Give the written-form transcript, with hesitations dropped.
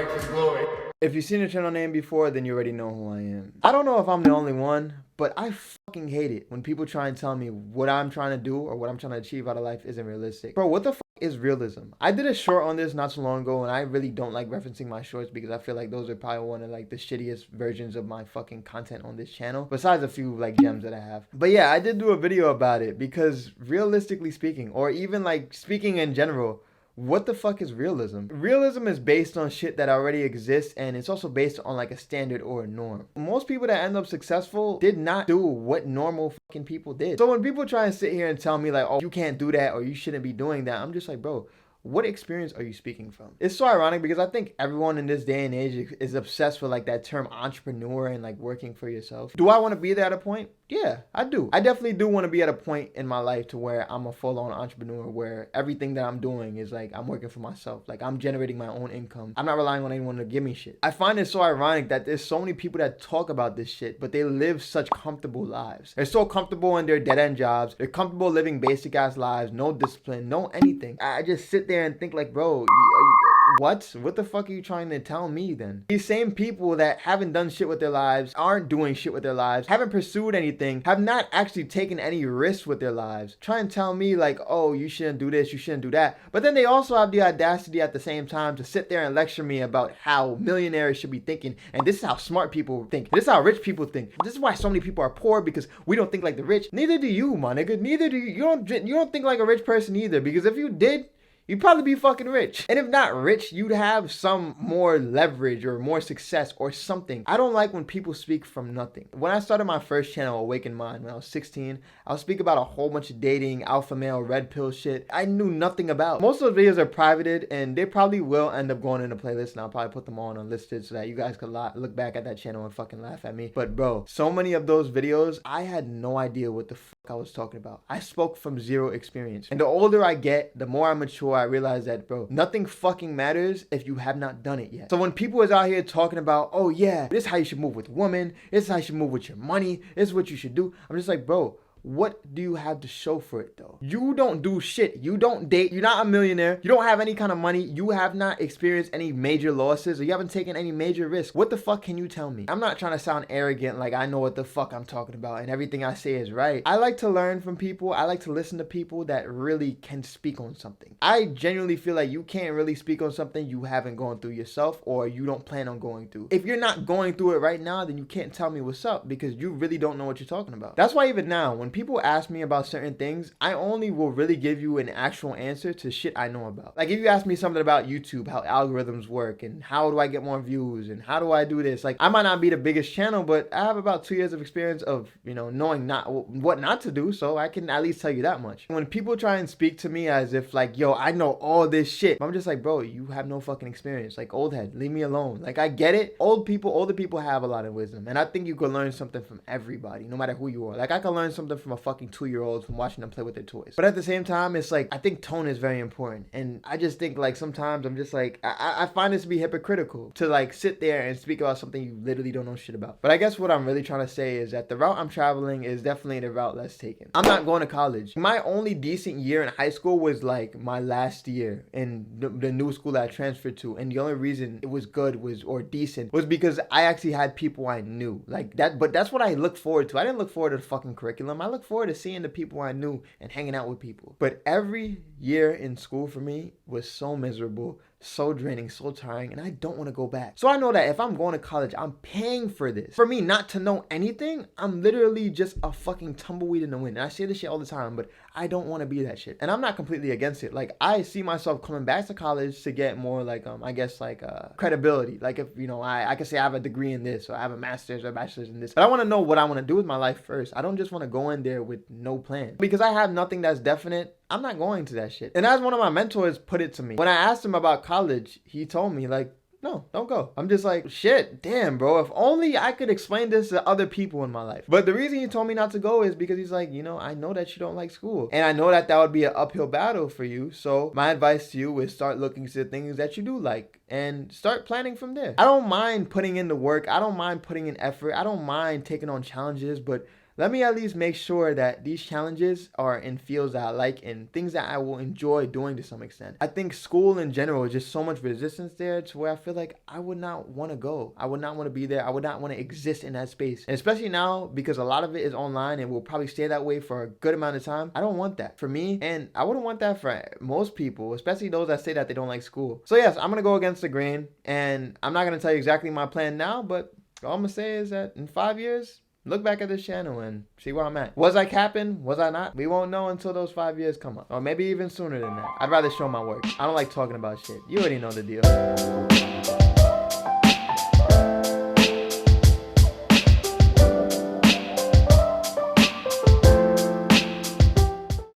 righteous glory. If you've seen the channel name before, then you already know who I am. I don't know if I'm the only one, but I fucking hate it when people try and tell me what I'm trying to do or what I'm trying to achieve out of life isn't realistic. Bro, what the fuck is realism? I did a short on this not so long ago, and I really don't like referencing my shorts because I feel like those are probably one of like the shittiest versions of my fucking content on this channel, besides a few like gems that I have. But yeah, I did do a video about it because realistically speaking, or even like speaking in general, what the fuck is realism? Realism is based on shit that already exists, and it's also based on like a standard or a norm. Most people that end up successful did not do what normal fucking people did. So when people try and sit here and tell me like, oh, you can't do that or you shouldn't be doing that, I'm just like, bro, what experience are you speaking from? It's so ironic because I think everyone in this day and age is obsessed with like that term entrepreneur and like working for yourself. Do I want to be there at a point? Yeah, I do. I definitely do want to be at a point in my life to where I'm a full-on entrepreneur, where everything that I'm doing is like I'm working for myself. Like I'm generating my own income. I'm not relying on anyone to give me shit. I find it so ironic that there's so many people that talk about this shit, but they live such comfortable lives. They're so comfortable in their dead-end jobs. They're comfortable living basic-ass lives, no discipline, no anything. I just sit there and think like, bro, what the fuck are you trying to tell me then? These same people that haven't done shit with their lives, aren't doing shit with their lives, haven't pursued anything, have not actually taken any risks with their lives, try and tell me like, oh, you shouldn't do this, you shouldn't do that. But then they also have the audacity at the same time to sit there and lecture me about how millionaires should be thinking, and this is how smart people think, this is how rich people think, this is why so many people are poor, because we don't think like the rich. Neither do you, my nigga. Neither do you. You don't think like a rich person either, because if you did, you'd probably be fucking rich. And if not rich, you'd have some more leverage or more success or something. I don't like when people speak from nothing. When I started my first channel, Awaken Mind, when I was 16, I would speak about a whole bunch of dating, alpha male, red pill shit I knew nothing about. Most of those videos are privated, and they probably will end up going in a playlist, and I'll probably put them on unlisted so that you guys could look back at that channel and fucking laugh at me. But bro, so many of those videos, I had no idea what the fuck I was talking about. I spoke from zero experience. And the older I get, the more I mature, I realize that, bro, nothing fucking matters if you have not done it yet. So when people is out here talking about, oh yeah, this is how you should move with women, this is how you should move with your money, this is what you should do, I'm just like, bro, what do you have to show for it though? You don't do shit. You don't date. You're not a millionaire. You don't have any kind of money. You have not experienced any major losses, or you haven't taken any major risks. What the fuck can you tell me? I'm not trying to sound arrogant like I know what the fuck I'm talking about and everything I say is right. I like to learn from people. I like to listen to people that really can speak on something. I genuinely feel like you can't really speak on something you haven't gone through yourself, or you don't plan on going through. If you're not going through it right now, then you can't tell me what's up, because you really don't know what you're talking about. That's why even now, when people ask me about certain things, I only will really give you an actual answer to shit I know about. Like if you ask me something about YouTube, how algorithms work, and how do I get more views, and how do I do this, like I might not be the biggest channel, but I have about 2 years of experience of, you know, knowing what not to do, so I can at least tell you that much. When people try and speak to me as if like, yo, I know all this shit, I'm just like, bro, you have no fucking experience. Like, old head, leave me alone. Like, I get it. Older people have a lot of wisdom, and I think you can learn something from everybody, no matter who you are. Like, I can learn something from a fucking 2-year-olds from watching them play with their toys. But at the same time, it's like, I think tone is very important. And I just think like sometimes I'm just like, I find this to be hypocritical to like sit there and speak about something you literally don't know shit about. But I guess what I'm really trying to say is that the route I'm traveling is definitely the route less taken. I'm not going to college. My only decent year in high school was like my last year in the new school that I transferred to. And the only reason it was good or decent was because I actually had people I knew like that. But that's what I look forward to. I didn't look forward to the fucking curriculum. I look forward to seeing the people I knew and hanging out with people. But every year in school for me was so miserable, so draining, so tiring, and I don't want to go back. So I know that if I'm going to college, I'm paying for this. For me not to know anything, I'm literally just a fucking tumbleweed in the wind. And I say this shit all the time, but I don't want to be that shit. And I'm not completely against it. Like, I see myself coming back to college to get more like, I guess like credibility. Like if, you know, I can say I have a degree in this, or I have a master's or a bachelor's in this. But I want to know what I want to do with my life first. I don't just want to go in there with no plan. Because I have nothing that's definite, I'm not going to that shit. And as one of my mentors put it to me, when I asked him about college, he told me like, no, don't go. I'm just like, shit, damn, bro. If only I could explain this to other people in my life. But the reason he told me not to go is because he's like, you know, I know that you don't like school. And I know that that would be an uphill battle for you. So my advice to you is start looking to things that you do like and start planning from there. I don't mind putting in the work. I don't mind putting in effort. I don't mind taking on challenges, but let me at least make sure that these challenges are in fields that I like and things that I will enjoy doing to some extent. I think school in general is just so much resistance there to where I feel like I would not want to go. I would not want to be there. I would not want to exist in that space. And especially now, because a lot of it is online and will probably stay that way for a good amount of time, I don't want that for me. And I wouldn't want that for most people, especially those that say that they don't like school. So yes, I'm going to go against the grain. And I'm not going to tell you exactly my plan now, but all I'm going to say is that in 5 years, look back at this channel and see where I'm at. Was I capping? Was I not? We won't know until those 5 years come up. Or maybe even sooner than that. I'd rather show my work. I don't like talking about shit. You already know the deal.